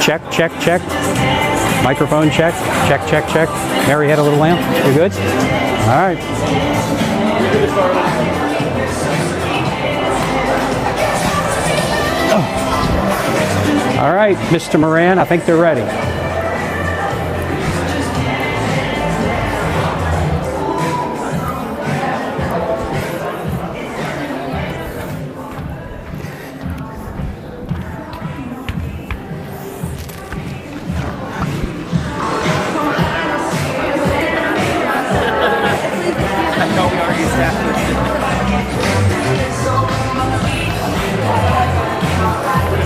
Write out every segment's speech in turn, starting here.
Check, check, check. Microphone check. Check, check, check. Mary had a little lamp. You good? All right. All right, Mr. Moran, I think they're ready.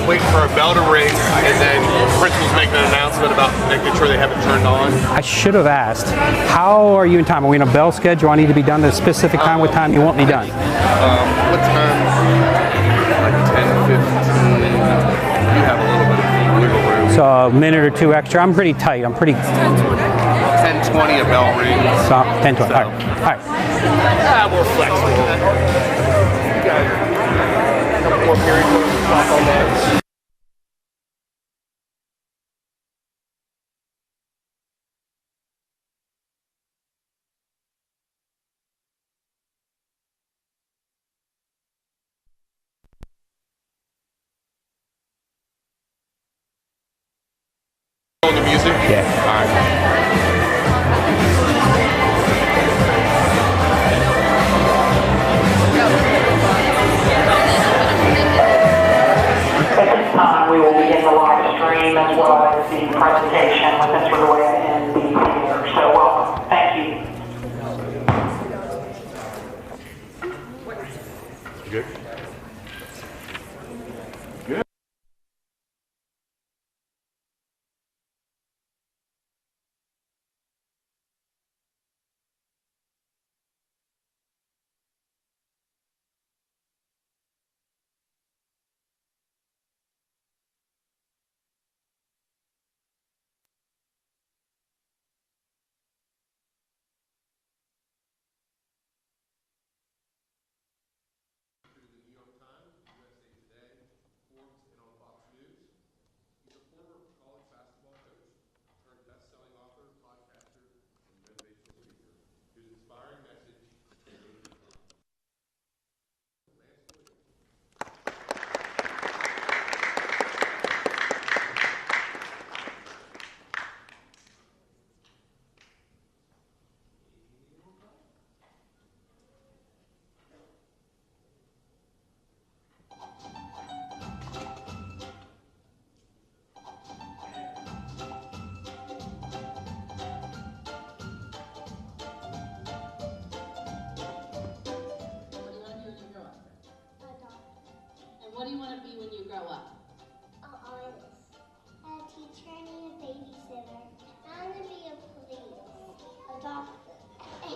Waiting for a bell to ring, and then principal's making an announcement about making sure they have it turned on. I should have asked, how are you in time? Are we in a bell schedule? I need to be done at a specific time. What time you want me done? What time? Like 10:15. You have a little bit of wiggle room. So a minute or two extra. I'm pretty tight. I'm pretty... 10:20 a bell ring. So, 10, 20. So. All right. We're flexible. You guys, a couple more periods to talk on that. The music? Yeah. All right. At this time, we will begin the live stream as well as the presentation with Mr. Loya in the theater. So welcome. Thank you. Good. Good. What do you want to be when you grow up? An artist, a teacher, and a babysitter. I want to be a police, a doctor, I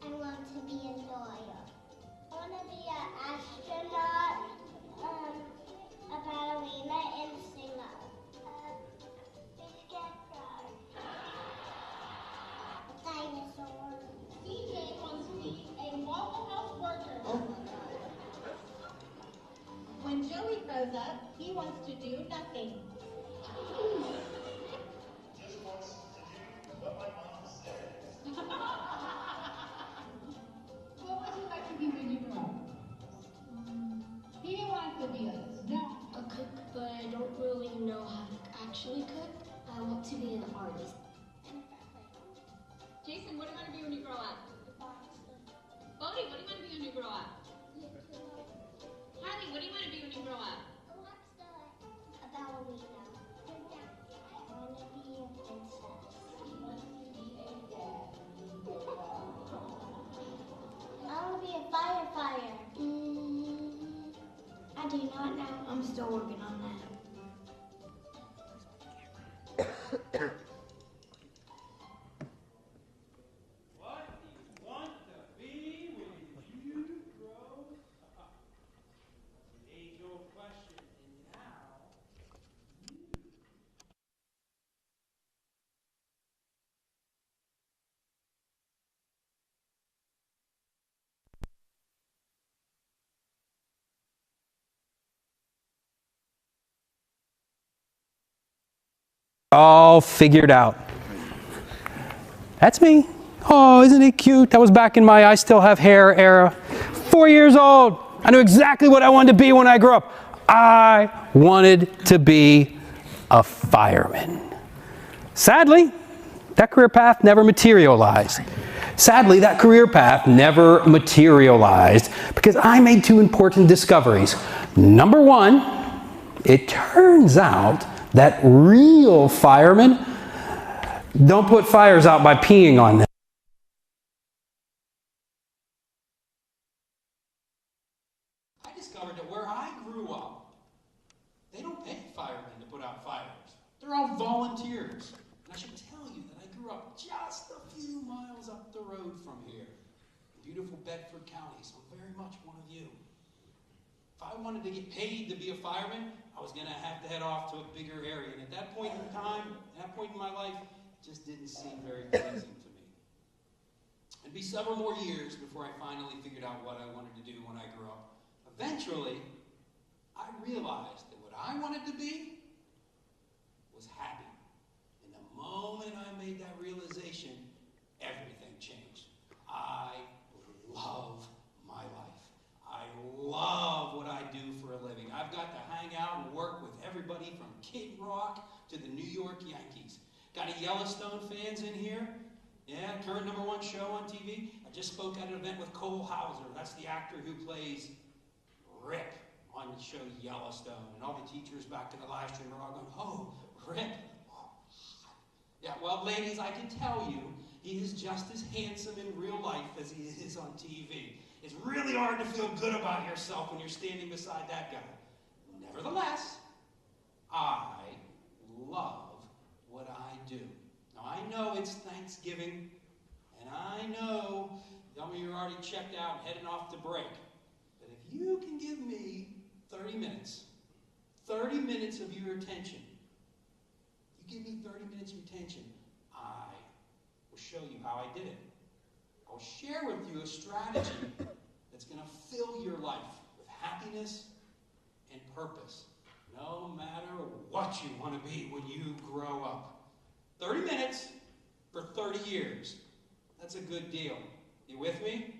want to be a lawyer. I want to be an astronaut, a ballerina, and a singer. A scarecrow. A dinosaur. CJ wants to be a Waffle House worker. Oh. When Joey grows up, he wants to do nothing. Just wants to do what my mom says. What would you like to be when you grow up? He wants to be a snack. A cook, but I don't really know how to actually cook. I want to be an artist. Jason, what do you want to be when you grow up? Bodie, what do you want to be when you grow up? Harley, what do you want to be when you grow up? A ballerina. I want to be a princess. I want to be a firefighter. I do not know. I'm still working on that. all figured out. That's me. Oh, isn't it cute? That was back in my I still have hair era. 4 years old. I knew exactly what I wanted to be when I grew up. I wanted to be a fireman. Sadly, that career path never materialized. Because I made two important discoveries. Number one, it turns out that real firemen don't put fires out by peeing on them. I discovered that where I grew up, they don't pay firemen to put out fires. They're all volunteers. And I should tell you that I grew up just a few miles up the road from here, in beautiful Bedford County, so I'm very much one of you. If I wanted to get paid to be a fireman, I was going to have to head off to a bigger area. And at that point in time, at that point in my life, it just didn't seem very pleasing to me. It'd be several more years before I finally figured out what I wanted to do when I grew up. Eventually, I realized that what I wanted to be was happy. And the moment I made that realization, everything changed. I love my life. I love what I do for a living. I've got to hang out and work with everybody from Kid Rock to the New York Yankees. Got any Yellowstone fans in here? Yeah, current #1 show on TV. I just spoke at an event with Cole Hauser. That's the actor who plays Rip on the show Yellowstone. And all the teachers back in the live stream are all going, oh, Rip. Yeah, well, ladies, I can tell you, he is just as handsome in real life as he is on TV. It's really hard to feel good about yourself when you're standing beside that guy. Nevertheless, I love what I do. Now, I know it's Thanksgiving, and I know some of you are already checked out and heading off to break. But if you can give me 30 minutes of your attention, you give me 30 minutes of attention, I will show you how I did it. I'll share with you a strategy that's going to fill your life with happiness and purpose, no matter what you want to be when you grow up. 30 minutes for 30 years. That's a good deal. You with me?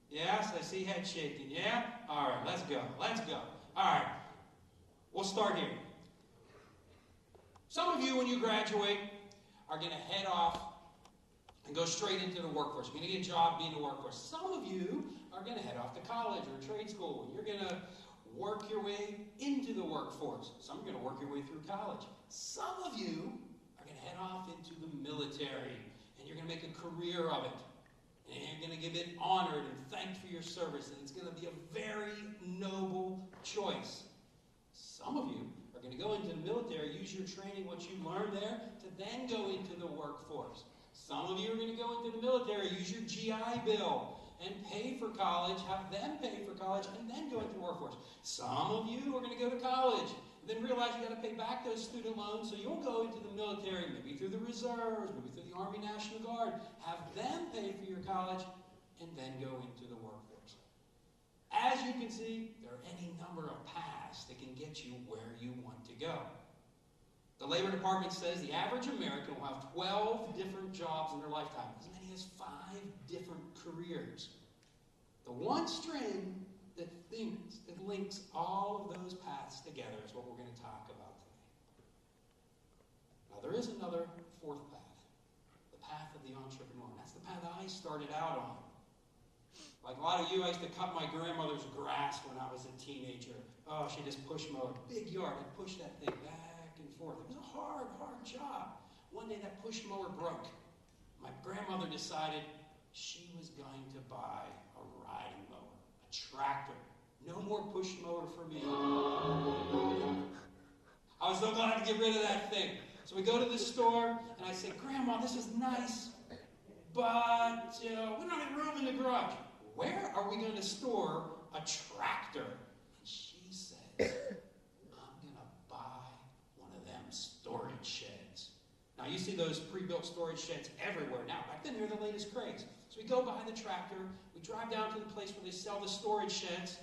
Yes, I see head shaking. Yeah? All right, let's go. Let's go. All right, we'll start here. Some of you, when you graduate, are going to head off and go straight into the workforce. You're going to get a job being in the workforce. Some of you are going to head off to college or trade school. You're going to work your way into the workforce. Some are going to work your way through college. Some of you are going to head off into the military, and you're going to make a career of it. And you're going to give it honored and thanked for your service, and it's going to be a very noble choice. Some of you are going to go into the military, use your training, what you learned there, to then go into the workforce. Some of you are going to go into the military, use your GI Bill, and pay for college, have them pay for college, and then go into the workforce. Some of you are going to go to college, and then realize you got to pay back those student loans, so you'll go into the military, maybe through the reserves, maybe through the Army National Guard, have them pay for your college, and then go into the workforce. As you can see, there are any number of paths that can get you where you want to go. The Labor Department says the average American will have 12 different jobs in their lifetime, as many as 5 different careers. The one string that links all of those paths together is what we're going to talk about today. Now, there is another 4th path, the path of the entrepreneur. And that's the path I started out on. Like a lot of you, I used to cut my grandmother's grass when I was a teenager. Oh, she just push mowed. Big yard. I'd push that thing back and forth. It was a hard, hard job. One day that push mower broke. My grandmother decided she was going to buy a riding mower, a tractor. No more push mower for me. I was so glad to get rid of that thing. So we go to the store, and I say, Grandma, this is nice, but we don't have any room in the garage. Where are we going to store a tractor? And she says, I'm going to buy one of them storage sheds. Now, you see those pre-built storage sheds everywhere now. Back then, they're the latest craze. So we go buy the tractor. We drive down to the place where they sell the storage sheds.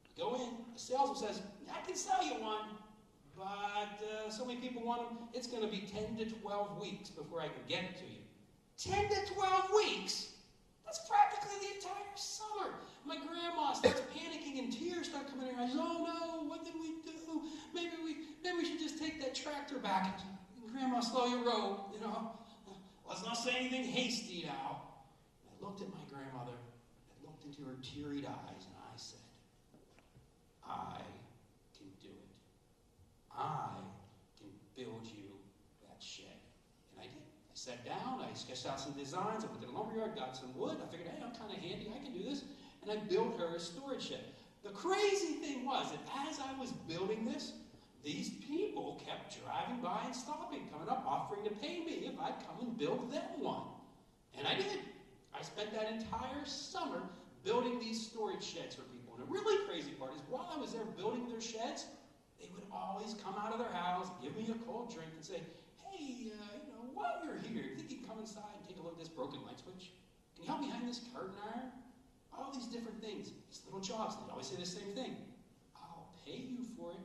We go in. The salesman says, I can sell you one. but so many people want them, it's going to be 10 to 12 weeks before I can get it to you. 10 to 12 weeks? That's practically the entire summer. My grandma starts panicking and tears start coming in her eyes. Oh no, what did we do? Maybe we should just take that tractor back. And Grandma, slow your roll, you know. Let's not say anything hasty now. I looked at my grandmother, I looked into her teary eyes, and I said, I can do it. I can build you that shed. And I did. I sat down, I sketched out some designs, I went to the lumberyard, got some wood, I figured, hey, I'm kind of handy, I can do this. And I built her a storage shed. The crazy thing was that as I was building this, these people kept driving by and stopping, coming up, offering to pay me if I'd come and build them one. And I did. I spent that entire summer building these storage sheds for people. And the really crazy part is while I was there building their sheds, they would always come out of their house, give me a cold drink, and say, hey, while you're here, you think you can come inside and take a look at this broken light switch? Can you help me hang this curtain iron? All these different things, these little jobs. They always say the same thing. I'll pay you for it.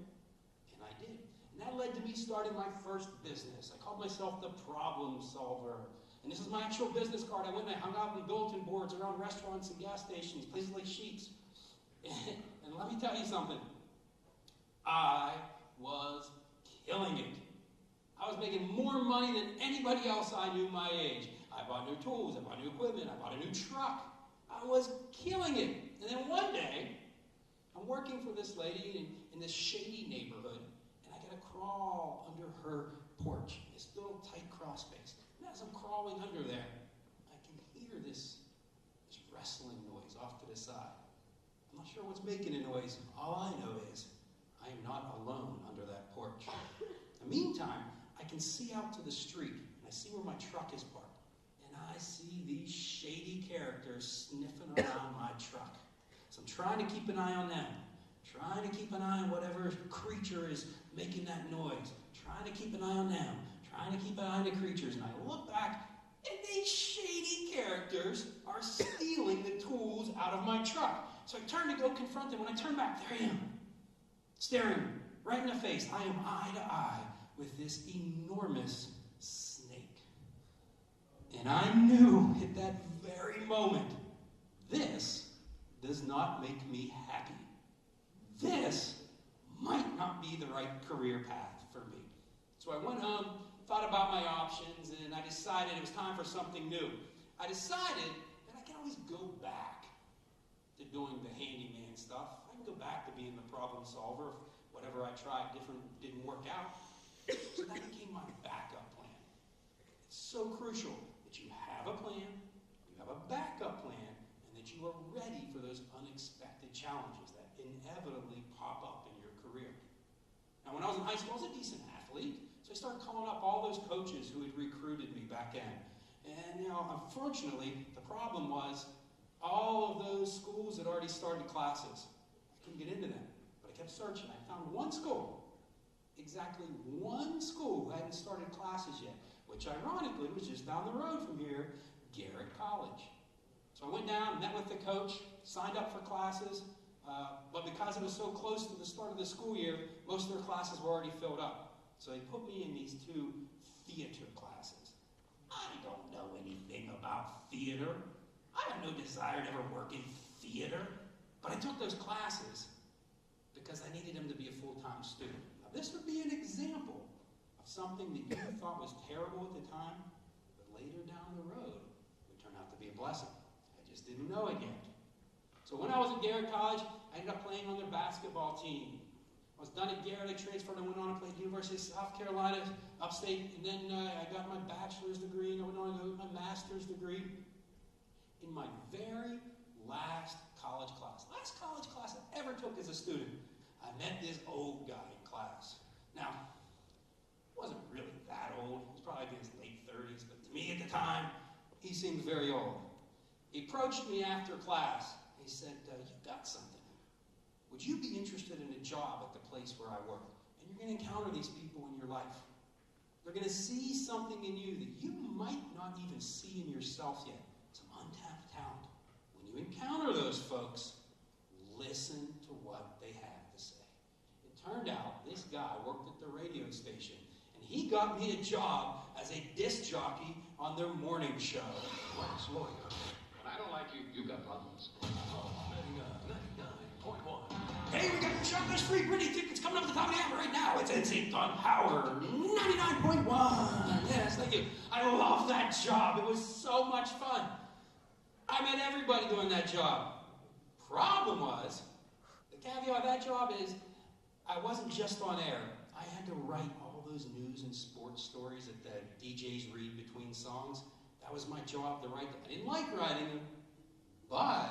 And I did. And that led to me starting my first business. I called myself the Problem Solver. And this is my actual business card. I went and I hung out on bulletin boards around restaurants and gas stations, places like Sheetz. And let me tell you something. I was killing it. I was making more money than anybody else I knew my age. I bought new tools, I bought new equipment, I bought a new truck. I was killing it. And then one day, I'm working for this lady in this shady neighborhood, and I got to crawl under her porch, this little tight crawl space. And as I'm crawling under there, I can hear this wrestling noise off to the side. I'm not sure what's making the noise. All I know is I am not alone under that porch. In the meantime, I can see out to the street, and I see where my truck is parked. And I see these shady characters sniffing around my truck. So I'm trying to keep an eye on them. Trying to keep an eye on whatever creature is making that noise. Trying to keep an eye on them. Trying to keep an eye on the creatures. And I look back, and these shady characters are stealing the tools out of my truck. So I turn to go confront them. When I turn back, there I am. Staring right in the face. I am eye to eye with this enormous snake. And I knew at that very moment, this does not make me happy. This might not be the right career path for me. So I went home, thought about my options, and I decided it was time for something new. I decided that I can always go back to doing the handyman stuff. I can go back to being the problem solver. Whatever I tried different didn't work out. So that became my backup plan. It's so crucial that you have a plan, you have a backup plan, and that you are ready for those unexpected challenges that inevitably pop up in your career. Now, when I was in high school, I was a decent athlete, so I started calling up all those coaches who had recruited me back then. And, unfortunately, the problem was all of those schools had already started classes. I couldn't get into them, but I kept searching. I found one school. Exactly one school who hadn't started classes yet, which ironically was just down the road from here, Garrett College. So I went down, met with the coach, signed up for classes, but because it was so close to the start of the school year, most of their classes were already filled up. So they put me in these 2 theater classes. I don't know anything about theater. I have no desire to ever work in theater, but I took those classes because I needed them to be a full-time student. This would be an example of something that you thought was terrible at the time, but later down the road would turn out to be a blessing. I just didn't know it yet. So when I was at Garrett College, I ended up playing on their basketball team. I was done at Garrett, I transferred, I went on and played University of South Carolina, upstate, and then I got my bachelor's degree, and I went on to go my master's degree. In my very last college class I ever took as a student, I met this old guy in class. Now, he wasn't really that old. He was probably in his late 30s, but to me at the time, he seemed very old. He approached me after class. He said, you've got something. Would you be interested in a job at the place where I work? And you're going to encounter these people in your life. They're going to see something in you that you might not even see in yourself yet. Some untapped talent. When you encounter those folks, listen to what they have to say. It turned out this guy worked at the he got me a job as a disc jockey on their morning show. Flex Lawyer. When I don't like you, you've got problems. Oh, 99.1. Hey, we got the Chocolate Street Pretty tickets coming up at the top of the hour right now. It's NSYNC on Power 99.1. Yes, thank you. I love that job. It was so much fun. I met everybody doing that job. Problem was, the caveat of that job is, I wasn't just on air. I had to write all those news and sports stories that the DJs read between songs. That was my job to write them. I didn't like writing them, but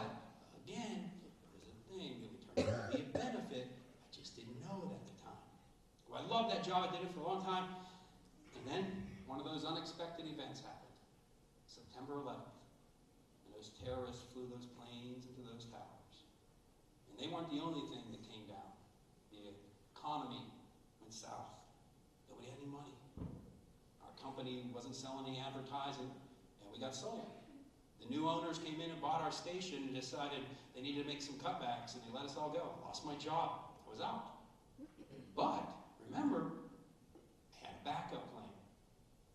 again, it was a thing that would turn out to be a benefit. I just didn't know it at the time. Well, I loved that job. I did it for a long time. And then one of those unexpected events happened. September 11th. And those terrorists flew those planes into those towers. And they weren't the only thing that came down. The economy went south. Nobody had any money. Our company wasn't selling any advertising, and we got sold. The new owners came in and bought our station and decided they needed to make some cutbacks, and they let us all go. I lost my job. I was out. But, remember, I had a backup plan.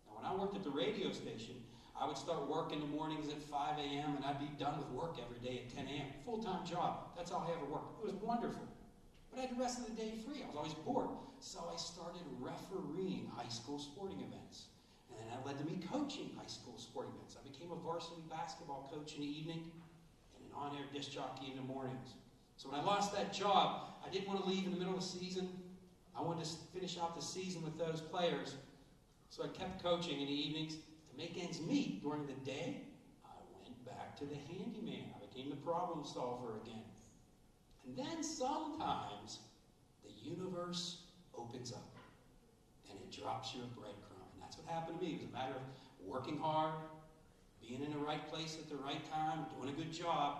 Now, when I worked at the radio station, I would start work in the mornings at 5 a.m. and I'd be done with work every day at 10 a.m. Full-time job. That's all I ever worked. It was wonderful. But I had the rest of the day free. I was always bored. So I started refereeing high school sporting events. And then that led to me coaching high school sporting events. I became a varsity basketball coach in the evening and an on-air disc jockey in the mornings. So when I lost that job, I didn't want to leave in the middle of the season. I wanted to finish out the season with those players. So I kept coaching in the evenings. To make ends meet during the day, I went back to the handyman. I became the problem solver again. And then sometimes the universe opens up and it drops you a breadcrumb. And that's what happened to me. It was a matter of working hard, being in the right place at the right time, doing a good job.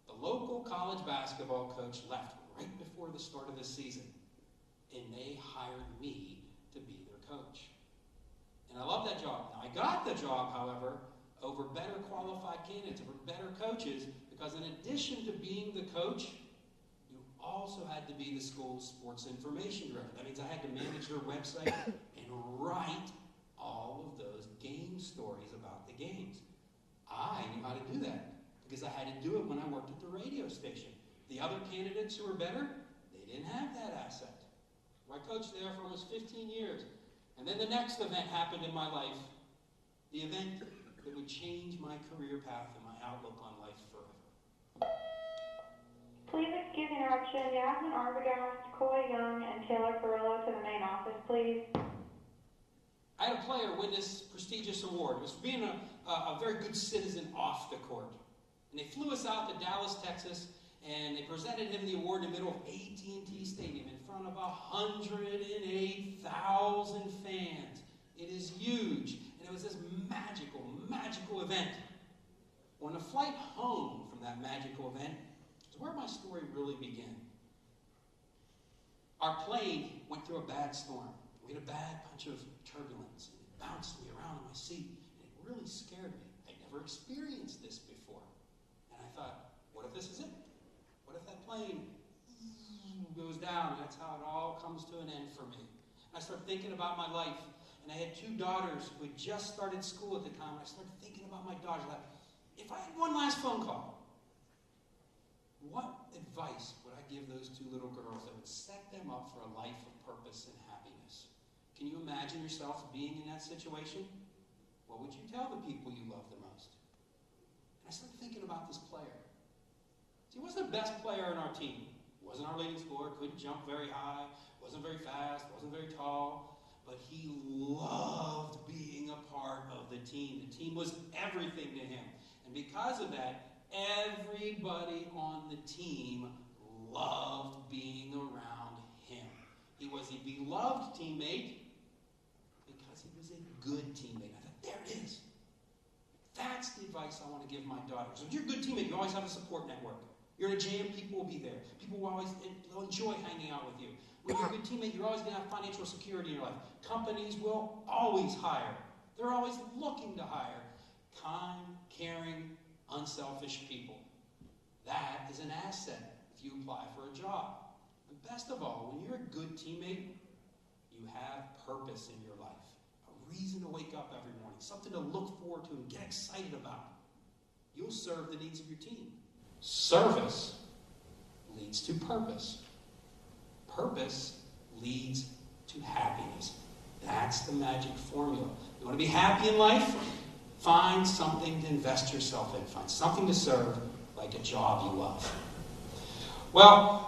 The local college basketball coach left right before the start of the season, and they hired me to be their coach. And I love that job. Now, I got the job, however, over better qualified candidates, over better coaches, because in addition to being the coach, you also had to be the school's sports information director. That means I had to manage their website and write all of those game stories about the games. I knew how to do that because I had to do it when I worked at the radio station. The other candidates who were better, they didn't have that asset. I coached there for almost 15 years. And then the next event happened in my life, the event that would change my career path and my outlook on life forever. Please excuse the interruption. Yasmin Arbogast, Coy Young, and Taylor Carrillo to the main office, please. I had a player win this prestigious award. It was for being a very good citizen off the court. And they flew us out to Dallas, Texas, and they presented him the award in the middle of AT&T Stadium in front of 108,000 fans. It is huge. And it was this magical, magical event. On the flight home from that magical event is where my story really began. Our plane went through a bad storm. We had a bad bunch of turbulence. And it bounced me around in my seat. And it really scared me. I'd never experienced this before. And I thought, what if this is it? What if that plane goes down, and that's how it all comes to an end for me? And I started thinking about my life, and I had 2 daughters who had just started school at the time, and I started thinking about my daughters. Like, if I had one last phone call, what advice would I give those 2 little girls that would set them up for a life of purpose and happiness? Can you imagine yourself being in that situation? What would you tell the people you love the most? And I started thinking about this player. He wasn't the best player on our team. Wasn't our leading scorer, couldn't jump very high, wasn't very fast, wasn't very tall, but he loved being a part of the team. The team was everything to him. And because of that, everybody on the team loved being around him. He was a beloved teammate because he was a good teammate. I thought, there it is. That's the advice I want to give my daughters. So if you're a good teammate, you always have a support network. You're in a jam, people will be there. People will always enjoy hanging out with you. When you're a good teammate, you're always going to have financial security in your life. Companies will always hire. They're always looking to hire kind, caring, unselfish people. That is an asset if you apply for a job. And best of all, when you're a good teammate, you have purpose in your life, a reason to wake up every morning, something to look forward to and get excited about, you'll serve the needs of your team. Service leads to purpose. Purpose leads to happiness. That's the magic formula. You want to be happy in life? Find something to invest yourself in. Find something to serve, like a job you love. Well,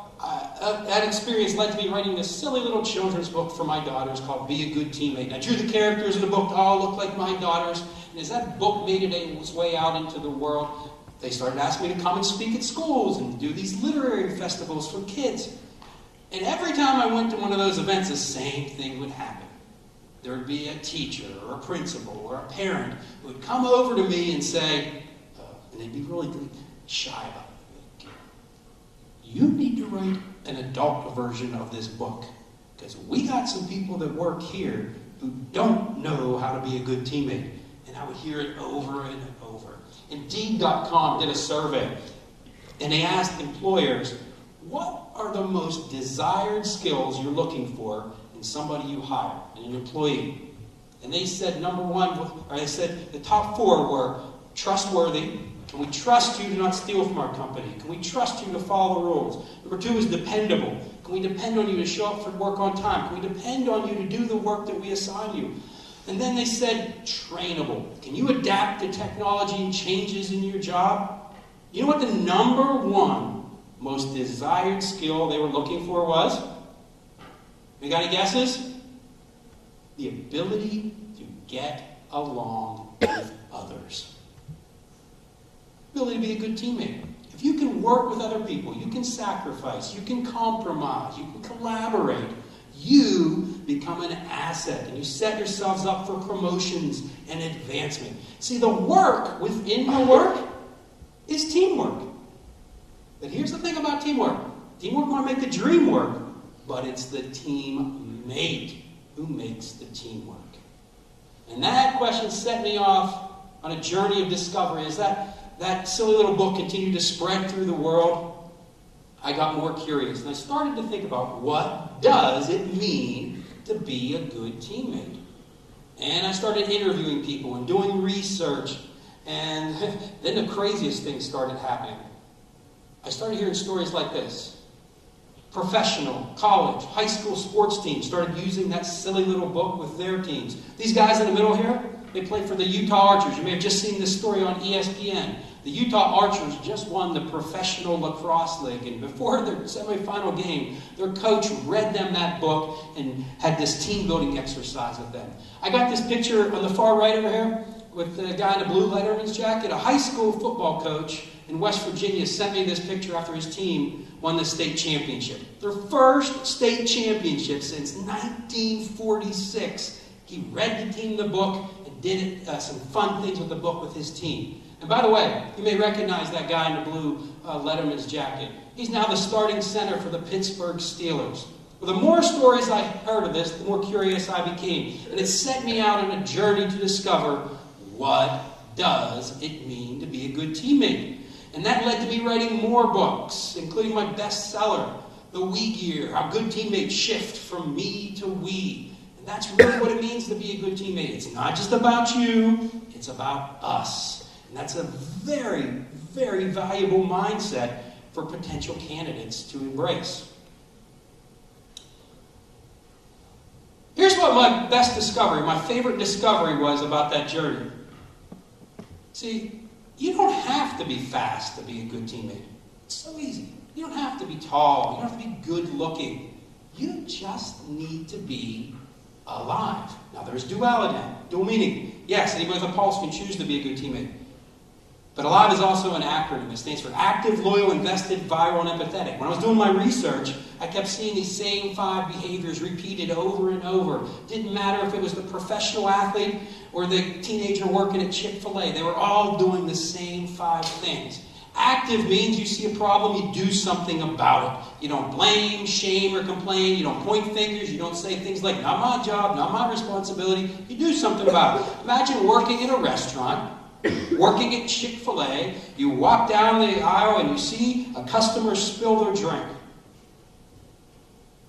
that experience led to me writing this silly little children's book for my daughters called Be a Good Teammate. And I drew the characters in the book to all look like my daughters. And as that book made its way out into the world, they started asking me to come and speak at schools and do these literary festivals for kids. And every time I went to one of those events, the same thing would happen. There would be a teacher or a principal or a parent who would come over to me and say, and they'd be really shy about it. You need to write an adult version of this book, because we got some people that work here who don't know how to be a good teammate. And I would hear it over and over. Indeed.com did a survey, and they asked employers, what are the most desired skills you're looking for in somebody you hire, in an employee? And they said the top 4 were trustworthy. Can we trust you to not steal from our company? Can we trust you to follow the rules? Number 2 is dependable. Can we depend on you to show up for work on time? Can we depend on you to do the work that we assign you? And then they said trainable. Can you adapt to technology and changes in your job? You know what the number 1 most desired skill they were looking for was? You got any guesses? The ability to get along with others. Ability to be a good teammate. If you can work with other people, you can sacrifice, you can compromise, you can collaborate, you become an asset and you set yourselves up for promotions and advancement. See, the work within the work is teamwork. But here's the thing about teamwork. Teamwork might make the dream work, but it's the teammate who makes the teamwork. And that question set me off on a journey of discovery. As that silly little book continued to spread through the world, I got more curious. And I started to think about, what does it mean to be a good teammate? And I started interviewing people and doing research. And then the craziest things started happening. I started hearing stories like this. Professional, college, high school sports teams started using that silly little book with their teams. These guys in the middle here, they play for the Utah Archers. You may have just seen this story on ESPN. The Utah Archers just won the Professional Lacrosse League, and before their semifinal game, their coach read them that book and had this team-building exercise with them. I got this picture on the far right over here with the guy in the blue Letterman's jacket. A high school football coach in West Virginia sent me this picture after his team won the state championship. Their first state championship since 1946. He read the team the book and did some fun things with the book with his team. And by the way, you may recognize that guy in the blue Letterman's jacket. He's now the starting center for the Pittsburgh Steelers. Well, the more stories I heard of this, the more curious I became. And it set me out on a journey to discover, what does it mean to be a good teammate? And that led to me writing more books, including my bestseller, The We Gear, How Good Teammates Shift from Me to We. And that's really what it means to be a good teammate. It's not just about you, it's about us. And that's a very, very valuable mindset for potential candidates to embrace. Here's what my best discovery, my favorite discovery was about that journey. See, you don't have to be fast to be a good teammate. It's so easy. You don't have to be tall. You don't have to be good looking. You just need to be alive. Now there's duality, dual meaning. Yes, anybody with a pulse can choose to be a good teammate. But alive is also an acronym. It stands for active, loyal, invested, viral, and empathetic. When I was doing my research, I kept seeing these same 5 behaviors repeated over and over. Didn't matter if it was the professional athlete or the teenager working at Chick-fil-A. They were all doing the same 5 things. Active means you see a problem, you do something about it. You don't blame, shame, or complain. You don't point fingers. You don't say things like, not my job, not my responsibility. You do something about it. Imagine working in a restaurant, working at Chick-fil-A. You walk down the aisle and you see a customer spill their drink.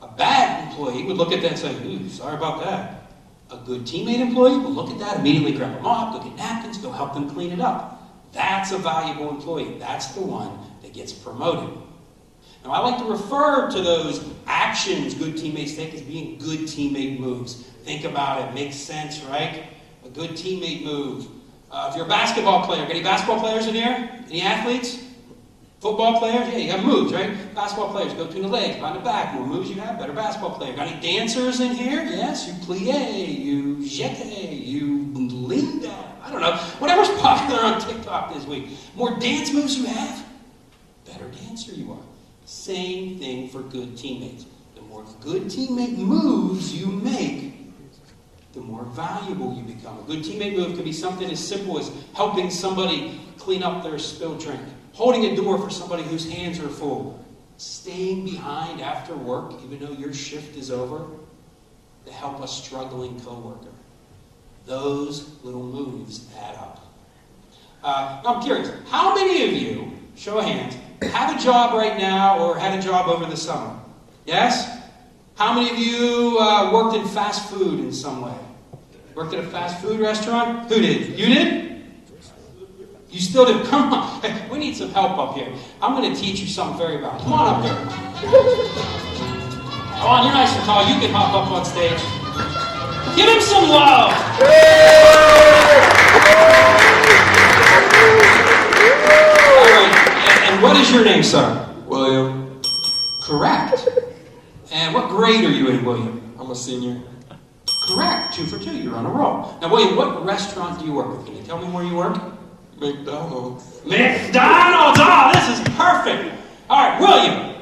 A bad employee would look at that and say, ooh, sorry about that. A good teammate employee will look at that, immediately grab a mop, go get napkins, go help them clean it up. That's a valuable employee. That's the one that gets promoted. Now, I like to refer to those actions good teammates take as being good teammate moves. Think about it. Makes sense, right? A good teammate move. If you're a basketball player, got any basketball players in here? Any athletes? Football players? Yeah, you have moves, right? Basketball players go between the legs, behind the back. More moves you have, better basketball player. Got any dancers in here? Yes, you plie, you jete, you linda. I don't know. Whatever's popular on TikTok this week. More dance moves you have, better dancer you are. Same thing for good teammates. The more good teammate moves you make, the more valuable you become. A good teammate move can be something as simple as helping somebody clean up their spilled drink, holding a door for somebody whose hands are full, staying behind after work even though your shift is over to help a struggling coworker. Those little moves add up. Now I'm curious, how many of you, show of hands, have a job right now or had a job over the summer? Yes? How many of you worked in fast food in some way? Worked at a fast food restaurant? Who did? You did? You still do? Come on. Hey, we need some help up here. I'm going to teach you something very valuable. Come on up here. Come on, you're nice and tall. You can hop up on stage. Give him some love. All right. And what is your name, sir? William. Correct. And what grade are you in, William? I'm a senior. Correct. 2 for 2. You're on a roll. Now, William, what restaurant do you work with? Can you tell me where you work? McDonald's. McDonald's! Oh, this is perfect! All right, William,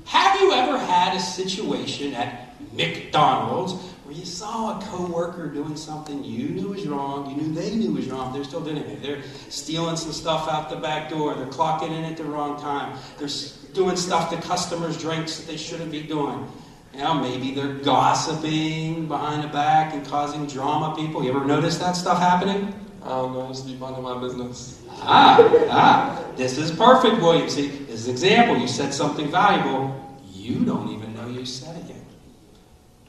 have you ever had a situation at McDonald's where you saw a coworker doing something you knew was wrong, you knew they knew was wrong, they're still doing it. They're stealing some stuff out the back door, they're clocking in at the wrong time, they're doing stuff to customers' drinks that they shouldn't be doing. You know, maybe they're gossiping behind the back and causing people. You ever notice that stuff happening? I don't know, just be minding my business. This is perfect, William. See, this is an example. You said something valuable. You don't even know you said it yet.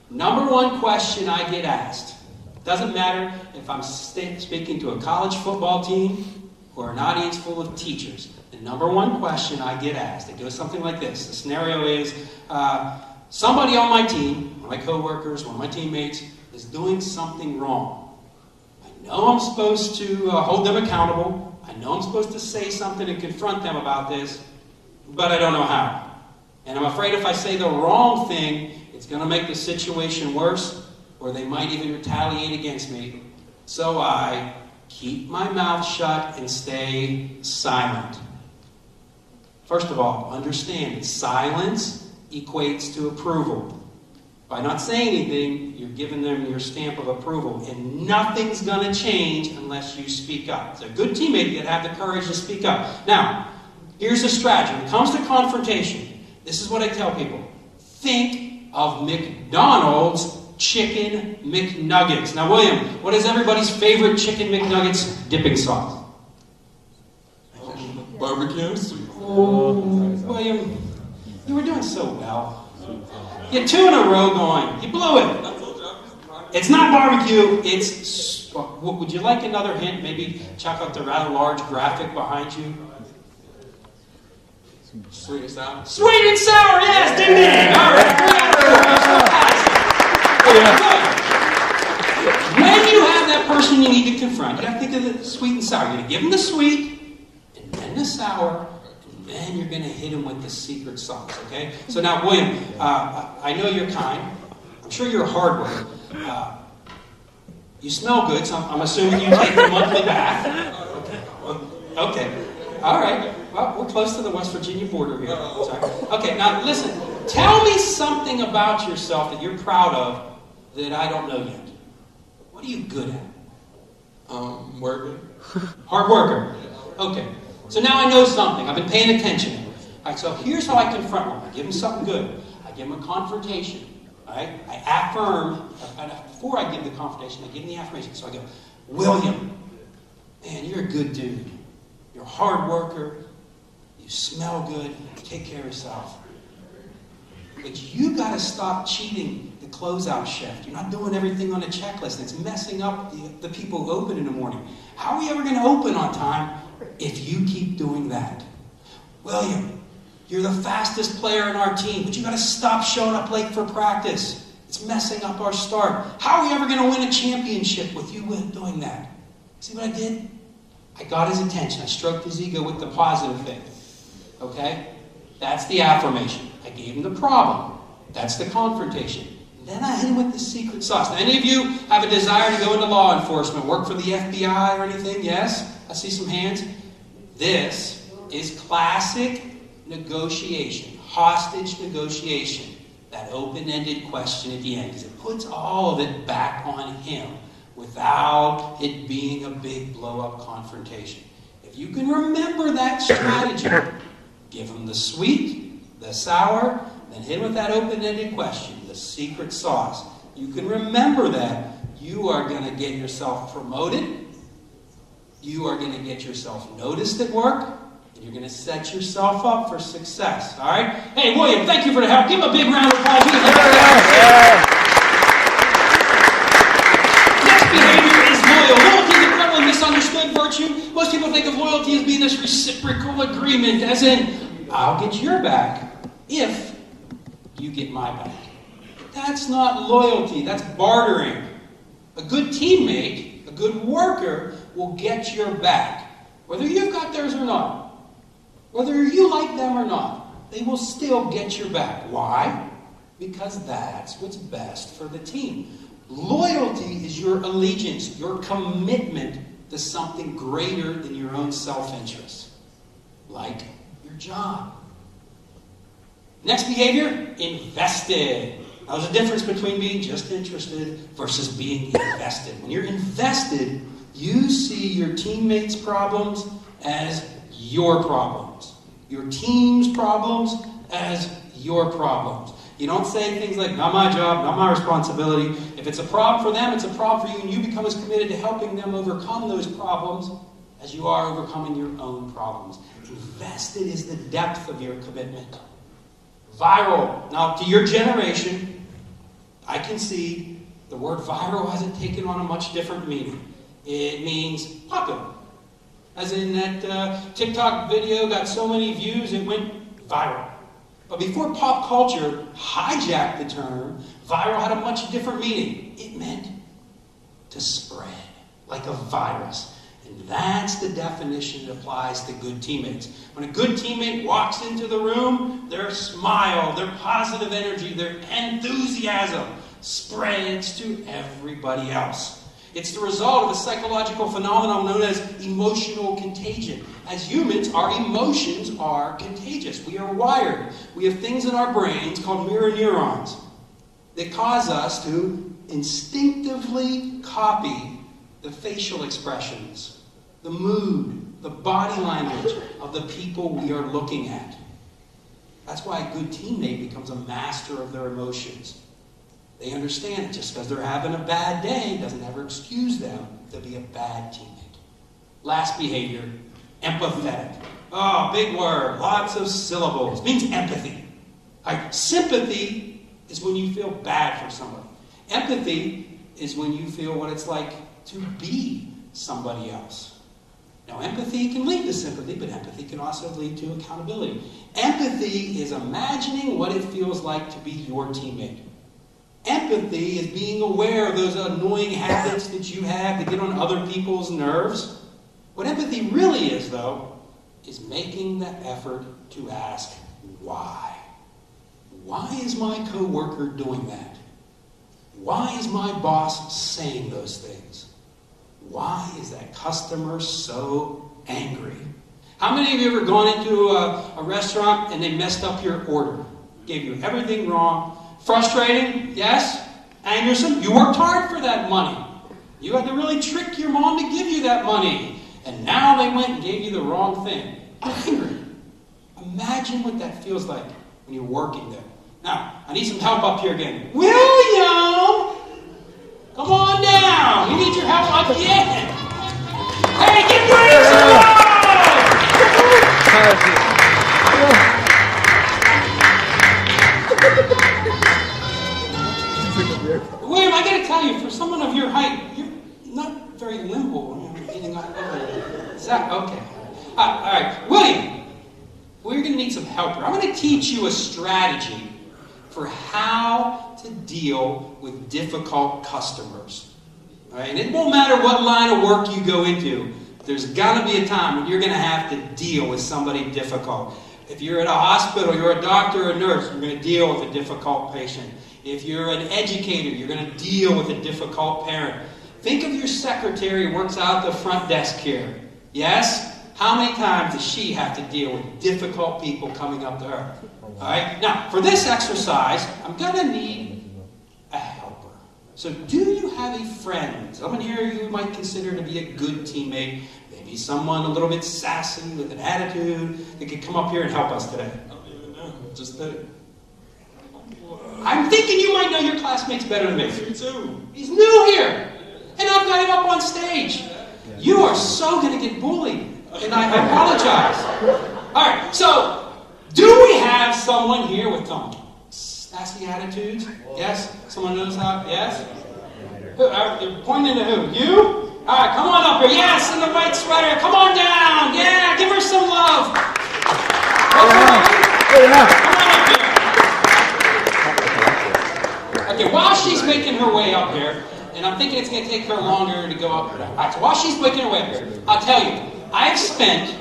Number one question I get asked, doesn't matter if I'm speaking to a college football team or an audience full of teachers, the number one question I get asked, it goes something like this. The scenario is, somebody on my team, one of my coworkers, one of my teammates, is doing something wrong. I know I'm supposed to hold them accountable. I know I'm supposed to say something and confront them about this, but I don't know how. And I'm afraid if I say the wrong thing, it's going to make the situation worse, or they might even retaliate against me. So I keep my mouth shut and stay silent. First of all, understand that silence equates to approval. By not saying anything, you're giving them your stamp of approval, and nothing's going to change unless you speak up. It's a good teammate that have the courage to speak up. Now, here's the strategy. When it comes to confrontation, this is what I tell people. Think of McDonald's Chicken McNuggets. Now, William, what is everybody's favorite Chicken McNuggets dipping sauce? Barbecue. Oh, William, you were doing so well. You had 2 in a row going. You blew it. It's not barbecue. It's... Would you like another hint? Maybe check out the rather large graphic behind you. Sweet and sour. Sweet and sour, yes! Ding ding! All right. When you have that person you need to confront, you have to think of the sweet and sour. You're going to give them the sweet, and then the sour, then you're going to hit him with the secret sauce, okay? So now, William, I know you're kind. I'm sure you're a hard worker. You smell good, so I'm assuming you take the monthly bath. Okay. All right. Well, we're close to the West Virginia border here. Sorry. Okay, now listen. Tell me something about yourself that you're proud of that I don't know yet. What are you good at? Working. Hard worker. Okay. So now I know something. I've been paying attention. All right, so here's how I confront one. I give him something good. I give him a confrontation. All right? I affirm. Before I give the confrontation, I give him the affirmation. So I go, William, man, you're a good dude. You're a hard worker. You smell good. Take care of yourself. But you got to stop cheating the closeout shift. You're not doing everything on a checklist. It's messing up the people who open in the morning. How are we ever going to open on time if you keep doing that? William, you're the fastest player in our team, but you got to stop showing up late for practice. It's messing up our start. How are we ever going to win a championship with you doing that? See what I did? I got his attention. I stroked his ego with the positive thing. Okay? That's the affirmation. I gave him the problem. That's the confrontation. Then I hit him with the secret sauce. Now, any of you have a desire to go into law enforcement, work for the FBI or anything? Yes? I see some hands. This is classic negotiation, hostage negotiation. That open-ended question at the end, because it puts all of it back on him without it being a big blow-up confrontation. If you can remember that strategy, give him the sweet, the sour, then hit him with that open-ended question, the secret sauce. You can remember that, you are going to get yourself promoted, you are going to get yourself noticed at work, and you're going to set yourself up for success. All right? Hey, William, thank you for the help. Give him a big round of applause. Next behavior is loyal. Loyalty is a prevalent misunderstood virtue. Most people think of loyalty as being this reciprocal agreement, as in, I'll get your back if you get my back. That's not loyalty. That's bartering. A good teammate, a good worker, will get your back. Whether you've got theirs or not. Whether you like them or not. They will still get your back. Why? Because that's what's best for the team. Loyalty is your allegiance, your commitment to something greater than your own self-interest. Like your job. Next behavior, invested. Now, there's a difference between being just interested versus being invested. When you're invested, you see your teammates' problems as your problems. Your team's problems as your problems. You don't say things like, not my job, not my responsibility. If it's a problem for them, it's a problem for you, and you become as committed to helping them overcome those problems as you are overcoming your own problems. Invested is the depth of your commitment. Viral. Now, to your generation, I can see the word viral hasn't taken on a much different meaning. It means popular. As in that TikTok video got so many views, it went viral. But before pop culture hijacked the term, viral had a much different meaning. It meant to spread, like a virus. And that's the definition that applies to good teammates. When a good teammate walks into the room, their smile, their positive energy, their enthusiasm spreads to everybody else. It's the result of a psychological phenomenon known as emotional contagion. As humans, our emotions are contagious. We are wired. We have things in our brains called mirror neurons that cause us to instinctively copy the facial expressions, the mood, the body language of the people we are looking at. That's why a good teammate becomes a master of their emotions. They understand it. Just because they're having a bad day doesn't ever excuse them to be a bad teammate. Last behavior, empathetic. Oh, big word, lots of syllables. It means empathy. Right? Sympathy is when you feel bad for somebody. Empathy is when you feel what it's like to be somebody else. Now, empathy can lead to sympathy, but empathy can also lead to accountability. Empathy is imagining what it feels like to be your teammate. Empathy is being aware of those annoying habits that you have to get on other people's nerves. What empathy really is, though, is making the effort to ask why. Why is my coworker doing that? Why is my boss saying those things? Why is that customer so angry? How many of you have ever gone into a restaurant and they messed up your order? Gave you everything wrong? Frustrating? Yes? Angersome? You worked hard for that money. You had to really trick your mom to give you that money. And now they went and gave you the wrong thing. Angry. Imagine what that feels like when you're working there. Now, I need some help up here again. William! Come on down. We need your help again. Hey, give William some love! helper. I'm going to teach you a strategy for how to deal with difficult customers. All right? And it won't matter what line of work you go into. There's got to be a time when you're going to have to deal with somebody difficult. If you're at a hospital, you're a doctor or a nurse, you're going to deal with a difficult patient. If you're an educator, you're going to deal with a difficult parent. Think of your secretary who works out at the front desk here. Yes? How many times does she have to deal with difficult people coming up to her? All right? Now, for this exercise, I'm going to need a helper. So do you have a friend, someone here you might consider to be a good teammate, maybe someone a little bit sassy with an attitude that could come up here and help us today? I don't even know. Just that. I'm thinking you might know your classmates better than me. Me too. He's new here. And I've got him up on stage. You are so going to get bullied. And I apologize. All right, so do we have someone here with some sassy attitudes? Yes? Someone knows how? Yes? You're pointing to who? You? All right, come on up here. Yes, in the white sweater. Come on down. Yeah, give her some love. Come on up here. Okay, while she's making her way up here, and I'm thinking it's going to take her longer to go up. All right, so while she's making her way up here, I'll tell you, I've spent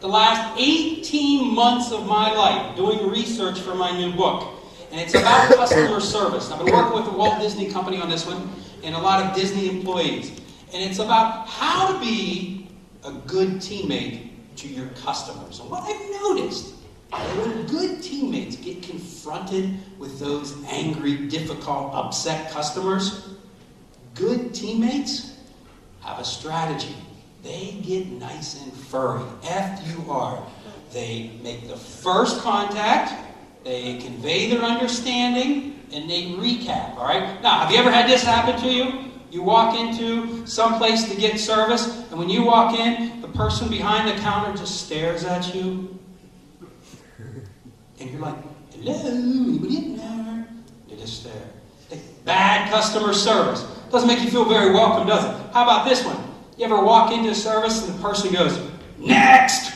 the last 18 months of my life doing research for my new book. And it's about customer service. I've been working with the Walt Disney Company on this one and a lot of Disney employees. And it's about how to be a good teammate to your customers. And what I've noticed, when good teammates get confronted with those angry, difficult, upset customers, good teammates have a strategy. They get nice and furry. F-U-R. They make the first contact, they convey their understanding, and they recap. All right? Now, have you ever had this happen to you? You walk into some place to get service, and when you walk in, the person behind the counter just stares at you. And you're like, hello, anybody in there? They just stare. Bad customer service. Doesn't make you feel very welcome, does it? How about this one? You ever walk into a service and the person goes, next!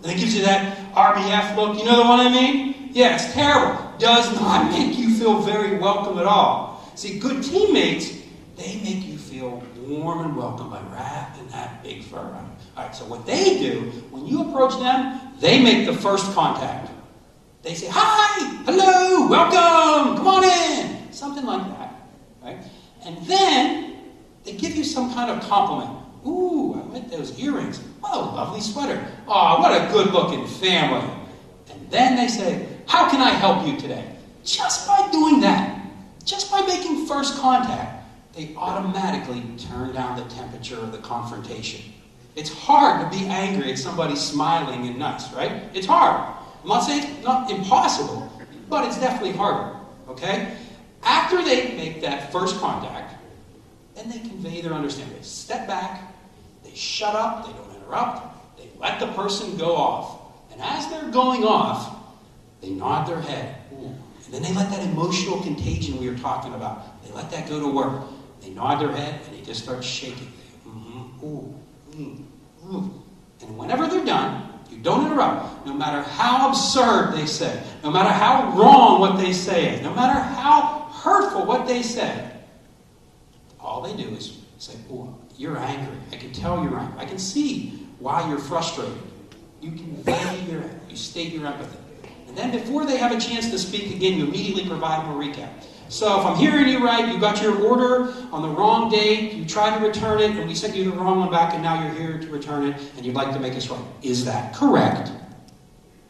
And it gives you that RBF look. You know the one I mean? Yeah, it's terrible. Does not make you feel very welcome at all. See, good teammates, they make you feel warm and welcome by wrapping that big fur around them. All right, so what they do, when you approach them, they make the first contact. They say, hi, hello, welcome, come on in. Something like that. Right? And then they give you some kind of compliment. Ooh, I like those earrings. Oh, lovely sweater. Oh, what a good-looking family. And then they say, how can I help you today? Just by doing that, just by making first contact, they automatically turn down the temperature of the confrontation. It's hard to be angry at somebody smiling and nice, right? It's hard. I'm not saying it's not impossible, but it's definitely harder, okay? After they make that first contact, then they convey their understanding. They step back, they shut up, they don't interrupt, they let the person go off. And as they're going off, they nod their head. Ooh. And then they let that emotional contagion we were talking about, they let that go to work. They nod their head and they just start shaking. Mm-hmm. Ooh. Ooh. And whenever they're done, you don't interrupt. No matter how absurd they say, no matter how wrong what they say is, no matter how hurtful what they say, all they do is say, oh, you're angry. I can tell you're angry. I can see why you're frustrated. You convey you state your empathy. And then before they have a chance to speak again, you immediately provide them a recap. So if I'm hearing you right, you got your order on the wrong date, you tried to return it, and we sent you the wrong one back, and now you're here to return it, and you'd like to make us right. Is that correct?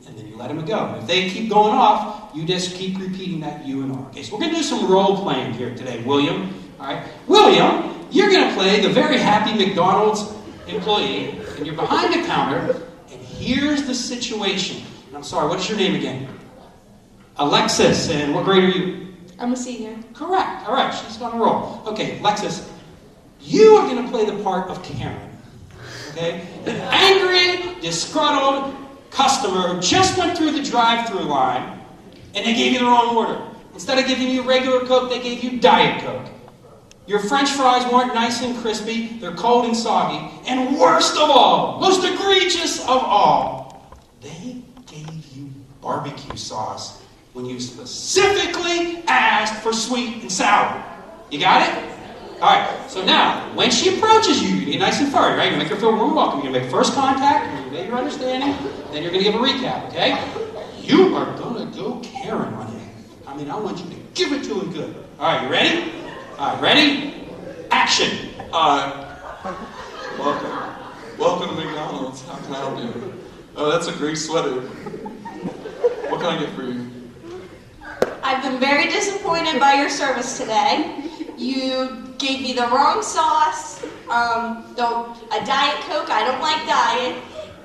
And then you let them go. And if they keep going off, you just keep repeating that U and R. Okay, so we're going to do some role playing here today, William. All right, William, you're going to play the very happy McDonald's employee, and you're behind the counter, and here's the situation. And I'm sorry, what is your name again? Alexis, and what grade are you? I'm a senior. Correct. All right, she's on a roll. Okay, Alexis, you are going to play the part of Karen. Okay? An angry, disgruntled customer just went through the drive-through line, and they gave you the wrong order. Instead of giving you regular Coke, they gave you Diet Coke. Your French fries weren't nice and crispy, they're cold and soggy. And worst of all, most egregious of all, they gave you barbecue sauce when you specifically asked for sweet and sour. You got it? All right, so now, when she approaches you, you get nice and furry, right? You make her feel warm and welcome. You're going to make first contact, you're going to make her understanding, then you're going to give a recap, okay? You are going to go Karen on him. I mean, I want you to give it to him good. All right, you ready? All right, ready? Action. Welcome to McDonald's. How can I help you? Oh, that's a great sweater. What can I get for you? I've been very disappointed by your service today. You gave me the wrong sauce, a Diet Coke, I don't like diet,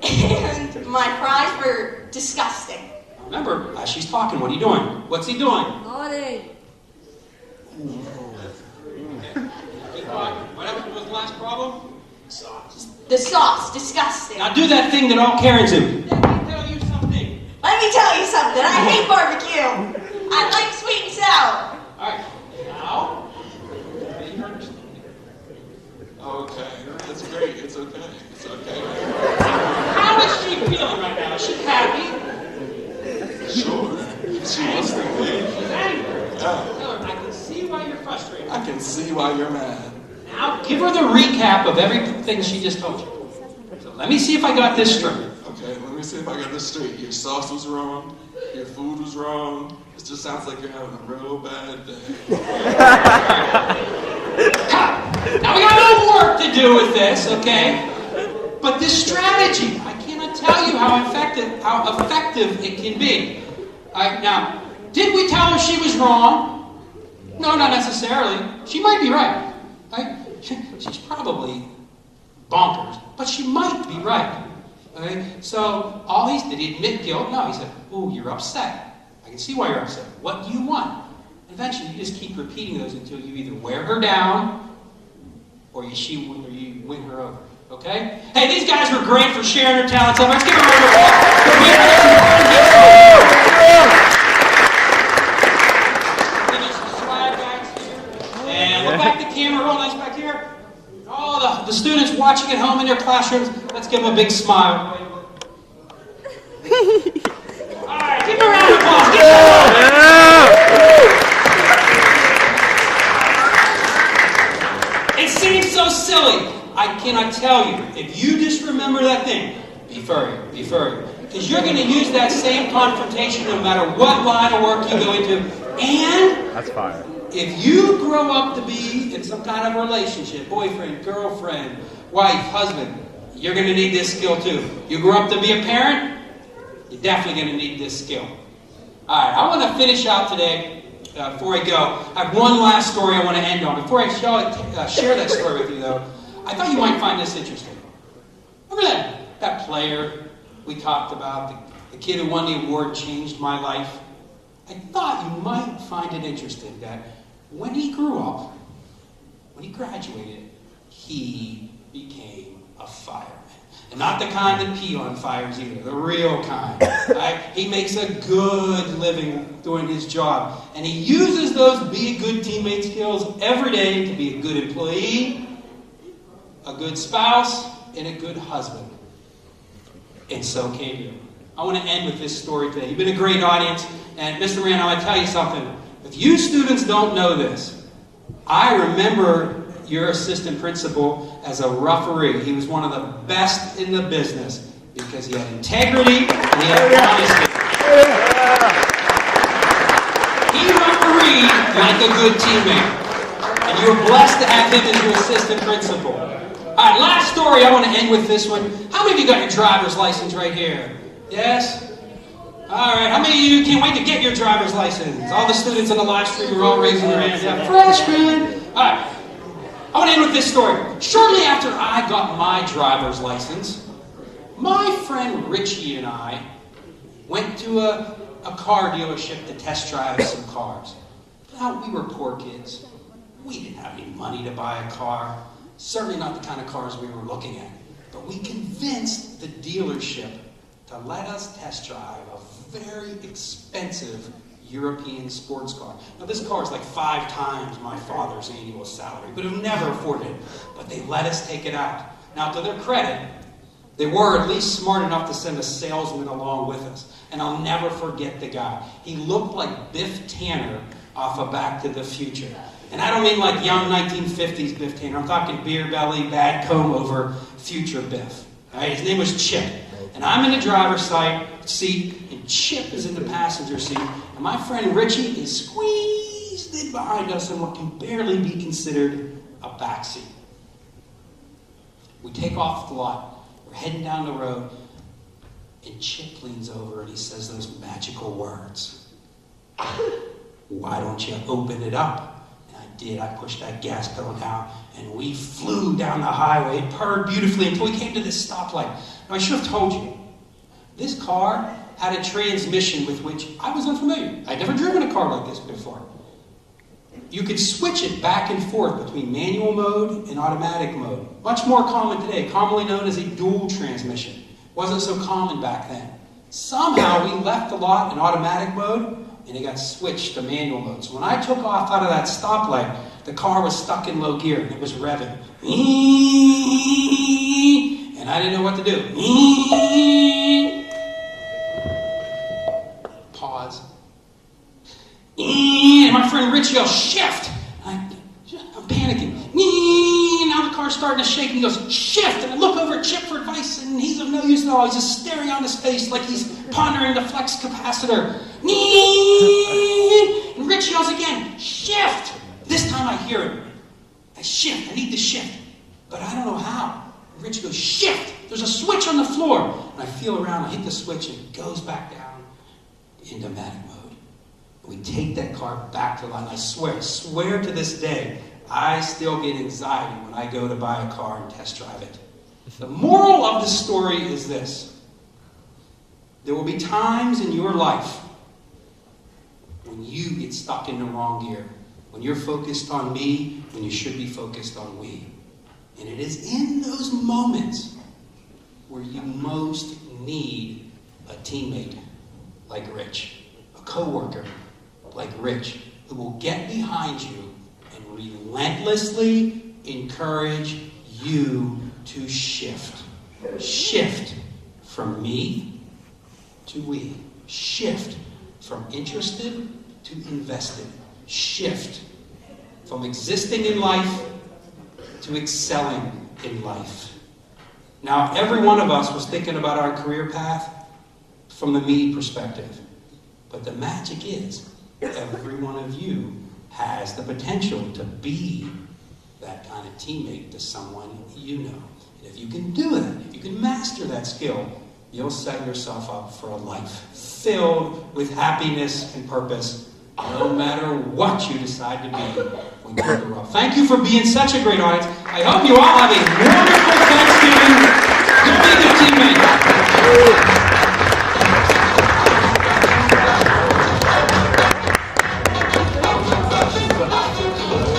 and my fries were disgusting. Remember, as she's talking, what are you doing? What's he doing? Naughty. What was the last problem? Sauce. The sauce, disgusting. Now do that thing that all Karens do. Let me tell you something. I hate barbecue. I like sweet and sour. All right, now, make her understand. Okay, that's great. It's okay. It's okay. How is she feeling right now? Is she happy? Sure. She wants to be. She's angry. Yeah. Tell her, I can see why you're frustrated. I can see why you're mad. Now, give her the recap of everything she just told you. So let me see if I got this straight. Okay, let me see if I got this straight. Your sauce was wrong. Your food was wrong. It just sounds like you're having a real bad day. Now we got a little work to do with this, okay? But this strategy, I cannot tell you how effective it can be. All right, now, did we tell her she was wrong? No, not necessarily. She might be right. Right? She's probably bonkers, but she might be right. Okay? So did he admit guilt? No, he said, "Oh, you're upset. I can see why you're upset. What do you want?" Eventually, you just keep repeating those until you either wear her down or you win her over. Okay? Hey, these guys were great for sharing their talents. So let's give them a round of applause. And look back the camera, real nice back here. All the students watching at home in their classrooms, let's give them a big smile. All right, give them a round of applause. It seems so silly. I cannot tell you. If you just remember that thing, be furry, be furry. Because you're going to use that same confrontation no matter what line of work you go into. And that's fire. If you grow up to be in some kind of relationship, boyfriend, girlfriend, wife, husband, you're going to need this skill too. You grow up to be a parent, you're definitely going to need this skill. All right, I want to finish out today, before I go. I have one last story I want to end on. Before I share that story with you, though, I thought you might find this interesting. Remember that player we talked about, the kid who won the award, changed my life? I thought you might find it interesting that when he grew up, when he graduated, he became a fireman. And not the kind that pee on fires either, the real kind. Right? He makes a good living doing his job. And he uses those be a good teammate skills every day to be a good employee, a good spouse, and a good husband. And so can you. I want to end with this story today. You've been a great audience. And Mr. Rand, I want to tell you something. If you students don't know this, I remember your assistant principal as a referee. He was one of the best in the business because he had integrity and he had honesty. He refereed like a good teammate. And you were blessed to have him as your assistant principal. All right, last story. I want to end with this one. How many of you got your driver's license right here? Yes? All right, how many of you can't wait to get your driver's license? All the students on the live stream are all raising their hands. Yeah, freshmen. All right, I want to end with this story. Shortly after I got my driver's license, my friend Richie and I went to a car dealership to test drive some cars. Now, we were poor kids. We didn't have any money to buy a car. Certainly not the kind of cars we were looking at. But we convinced the dealership to let us test drive a very expensive European sports car. Now this car is like 5 times my father's annual salary, but he'll never afford it. But they let us take it out. Now to their credit, They were at least smart enough to send a salesman along with us. And I'll never forget the guy. He looked like Biff Tanner off of Back to the Future. And I don't mean like young 1950s Biff Tanner. I'm talking beer belly, bad comb over, future Biff. All right? His name was Chip. And I'm in the driver's seat, and Chip is in the passenger seat. And my friend Richie is squeezed in behind us in what can barely be considered a backseat. We take off the lot. We're heading down the road. And Chip leans over and he says those magical words. Why don't you open it up? And I did. I pushed that gas pedal down and we flew down the highway. It purred beautifully until we came to this stoplight. Now I should have told you, this car had a transmission with which I was unfamiliar. I'd never driven a car like this before. You could switch it back and forth between manual mode and automatic mode. Much more common today, commonly known as a dual transmission. Wasn't so common back then. Somehow we left the lot in automatic mode and it got switched to manual mode. So when I took off out of that stoplight, the car was stuck in low gear and it was revving. And I didn't know what to do. Pause. And my friend Rich yells, shift! I'm panicking. Now the car's starting to shake and he goes, shift! And I look over at Chip for advice and he's of no use at all. He's just staring out into space like he's pondering the flex capacitor. And Rich yells again, shift! This time I hear him. I shift. I need to shift. But I don't know how. And Rich goes, shift! There's a switch on the floor. And I feel around, I hit the switch and it goes back down into automatic mode. We take that car back to the line. I swear to this day, I still get anxiety when I go to buy a car and test drive it. The moral of the story is this. There will be times in your life when you get stuck in the wrong gear, when you're focused on me, when you should be focused on we. And it is in those moments where you most need a teammate like Rich, a coworker like Rich, who will get behind you and relentlessly encourage you to shift. Shift from me to we. Shift from interested to invested. Shift from existing in life to excelling in life. Now, every one of us was thinking about our career path from the me perspective. But the magic is, every one of you has the potential to be that kind of teammate to someone you know. And if you can do that, if you can master that skill, you'll set yourself up for a life filled with happiness and purpose, no matter what you decide to be when you grow up. Thank you for being such a great audience. I hope you all have a wonderful Thanksgiving. Go be a good teammate.